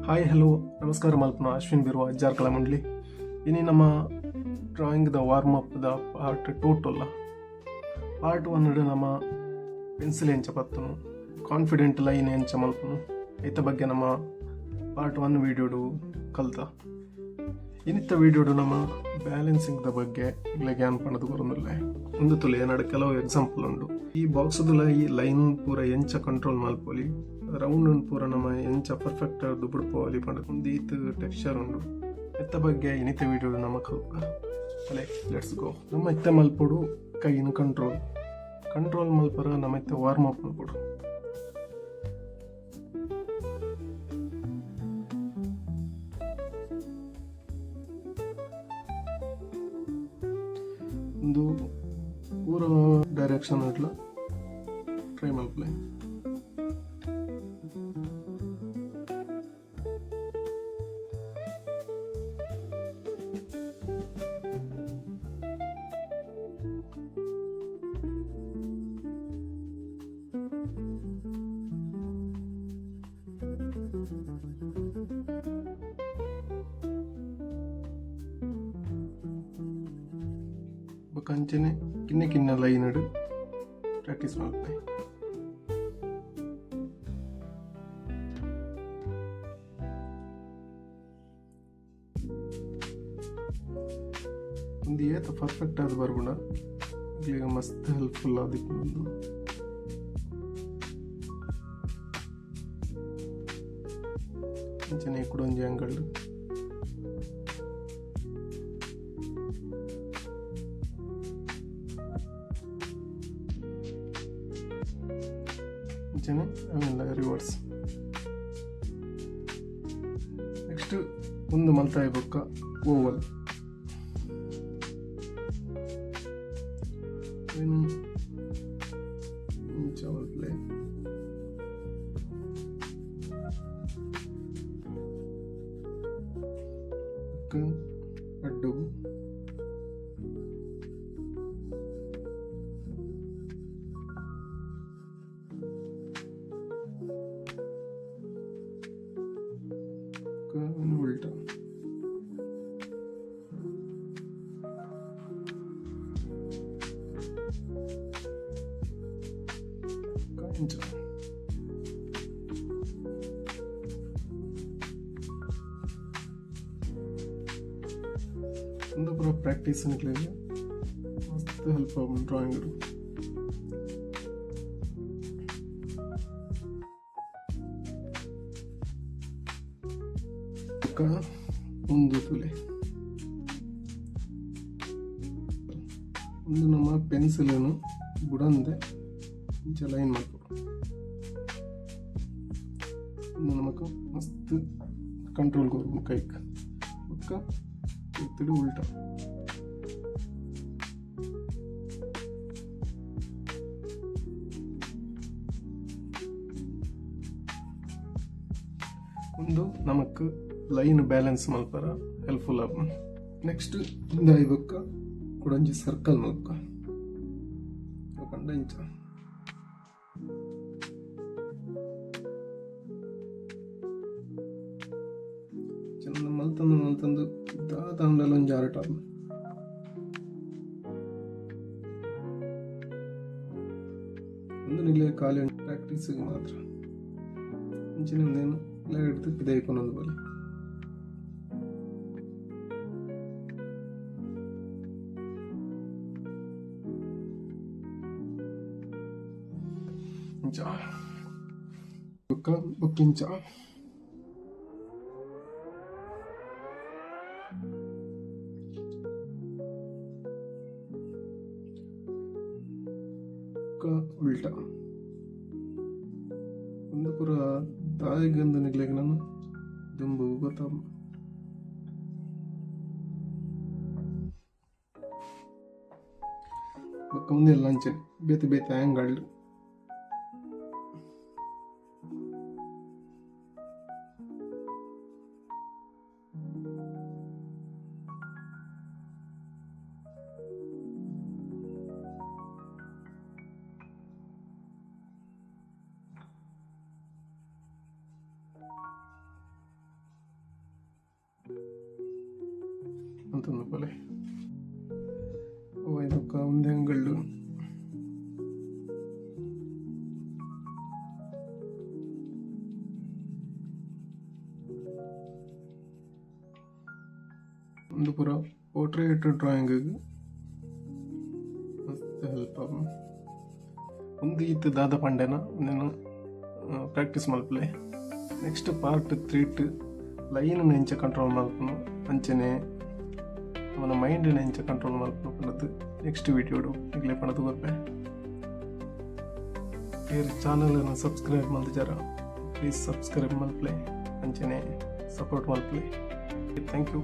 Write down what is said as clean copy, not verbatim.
Hi hello ನಮಸ್ಕಾರ ಮಲ್ಪನ ಅಶ್ವಿನ್ ಬಿರುವ ಅಜ್ಜಾರ್ಕಳ ಮಂಡ್ಲಿ ಇನಿ ನಮ್ಮ ಡ್ರಾಯಿಂಗ್ದ ವಾರ್ಮಪ್ದ ಪಾರ್ಟ್ ಟೋಟಲ್ಲ ಪಾರ್ಟ್ 1 ನಮ್ಮ ಪೆನ್ಸಿಲ್ ಎಂಚ ಪತ್ತನು ಕಾನ್ಫಿಡೆಂಟ್ ಲೈನ್ ಎಂಚ ಮಲ್ಪನು ಐತ ಬಗ್ಗೆ ನಮ್ಮ ಪಾರ್ಟ್ 1 ವಿಡಿಯೋಡು ಕಲ್ತ ಇನ್ನಿತ್ತ ವಿಡಿಯೋಡು ನಮ್ಮ ಬ್ಯಾಲೆನ್ಸಿಂಗ್ದ ಬಗ್ಗೆ ಇಲ್ಲ ಜ್ಞಾನ ಪಣದು ಬರೋದಿಲ್ಲ ಒಂದು ತುಲೆ ಏನಾಡು ಕೆಲವು ಎಕ್ಸಾಂಪಲ್ ಉಂಡು ಈ ಬಾಕ್ಸ್ದ ಈ ಲೈನ್ ಪೂರ ಎಂಚ ಕಂಟ್ರೋಲ್ ಮಲ್ಪೊಲಿ ರೌಂಡ್ ಪೂರ ನಮ್ಮ ಎಂಚ ಪರ್ಫೆಕ್ಟ್ ದುಡ್ಡುಪೋಲಿ ಪಂಡ ಒಂದು ಈತ್ ಟೆಕ್ಸ್ಚರ್ ಉಂಡು ಎತ್ತ ಬಗ್ಗೆ ಇನ್ನಿತ ವಿಡಿಯೋ ನಮ್ಮ ಕಲ್ಕ ಅಲೆ ಲೆಟ್ಸ್ ಗೋ ನಮ್ಮ ಇತ್ತ ಮಲ್ಪೊಡು ಕೈನ ಕಂಟ್ರೋಲ್ ಮಲ್ಪರ ನಮ್ಮ ಇತ್ತ ವಾರ್ಮ್ ಅಪ್ ಮಲ್ಪೊಡು ಒಂದು ಪೂರ ಡೈರೆಕ್ಷನ್ ಇಟ್ಲ ಟ್ರೈ ಮಲ್ಪಲೆ ಕಂಚನೆ ಕಿನ್ನ ಲೈನ್ ಇಡು ಪ್ರಾಕ್ಟೀಸ್ ಮಾಡ್ತೆ ಒಂದು ಏತ ಪರ್ಫೆಕ್ಟ್ ಆದ ಬರ್ಬೋಣ ಈಗ ಮಸ್ತ್ ಹೆಲ್ಪ್ಫುಲ್ ಆದಿತ್ತು ಒಂದು ಕಂಚನೆ ಕುಡೊಂಜಿ ಅಂಗಲ್ ಆಮೇಲೆ ರಿವರ್ಸ್ ನೆಕ್ಸ್ಟ್ ಒಂದು ಮಲ್ತಾ ಇರ್ಬೇಕ ಓವಲ್ ಪ್ಲೇ ಅಡ್ಡು ಉಲ್ಟಾ ಒಂದು ಪೂರ ಪ್ರಾಕ್ಟೀಸ್ ನಿಕ್ಲಿಗೆ ಮಸ್ತ್ ಹೆಲ್ಪ್ ಆಗ ಡ್ರಾಯಿಂಗ್ ಒಂದು ತುಲೆ ಒಂದು ನಮ್ಮ ಪೆನ್ಸಿಲನ್ನು ಬುಡಂದೆ ಲೈನ್ ಮಾಡ್ಕೊಡು ಒಂದು ನಮಕ್ ಮಸ್ತ್ ಕಂಟ್ರೋಲ್ ಕೊಡು ಕೈಕ್ ಒಕ್ಕ ಎತ್ತಿಡು ಉಲ್ಟಾ ಒಂದು ನಮಕ್ ಲೈನ್ ಬ್ಯಾಲೆನ್ಸ್ ಮಲ್ಪರ ಹೆಲ್ಪ್ಫುಲ್ ಆಗ ನೆಕ್ಸ್ಟ್ ಇಂದ ಐಬಕ್ಕ ಕುಡಂಜಿ ಸರ್ಕಲ್ ಮಲ್ಕ ಕಂಡ ಇಂಚ ಚೆಂದ ಮಲ್ತಂದು ದಾದಂಡಲ್ಲ ಒಂದು ಜಾರಟ ಒಂದು ನಿಲ್ಲ ಖಾಲಿ ಪ್ರಾಕ್ಟೀಸಿಗೆ ಮಾತ್ರ ಇಂಚಿನ ಒಂದೇನು ಎಲ್ಲ ಹಿಡಿದು ಪಿದಾಯ್ಕೊಂಡೊಂದು ಬಲಿ ಬುಕ್ಕಿಂಚ ಉಲ್ಟಾ ಒಂದು ಪೂರ ತಾಯಿಗಂದು ನಿಗ್ಲಿಕ್ಕೆ ನಾನು ದುಂಬು ಗೊತ್ತ ಮುಂದೆ ಲಂಚ್ ಬೇತೆ ಬೇತೆ ಆ್ಯಂಗಲ್ ಅಂತಂದು ಪೊಲೆ ಇದಕ್ಕ ಒಂದೇ ಅಂಗళ్ళు ಒಂದು ಪೂರ ಪೋರ್ಟ್ರೇಟ್ ಡ್ರಾಯಿಂಗ್ ಮಸ್ತ್ ಹೆಲ್ಪ್ ಒಂದು ಈತ್ ದಾದ ಪಂಡೆನ నేను ಪ್ರಾಕ್ಟೀಸ್ ಮಲ್ಪಲೆ ನೆಕ್ಸ್ಟ್ ಪಾರ್ಟ್ 3 ಲೈನ್ ನೆಂಚ ಕಂಟ್ರೋಲ್ ಮಲ್ಪನು ಅಂಚನೆ మన ಮೈಂಡ್ ನೆಂಚ ಕಂಟ್ರೋಲ್ ಮಲ್ಪನು ಪನ್ನದು ನೆಕ್ಸ್ಟ್ ವಿಡಿಯೋಡು ಈಗಲೇ ಪಣದು ಗೊಪ್ಪೆ ಬೇರೆ ಚಾನಲನ್ನು ಸಬ್ಸ್ಕ್ರೈಬ್ ಮಲ್ದಿಜಾರ ಪ್ಲೀಸ್ ಸಬ್ಸ್ಕ್ರೈಬ್ ಮಲ್ಪಲೆ ಅಂಚನೆ ಸಪೋರ್ಟ್ ಮಲ್ಪಲೆ ಥ್ಯಾಂಕ್ ಯು.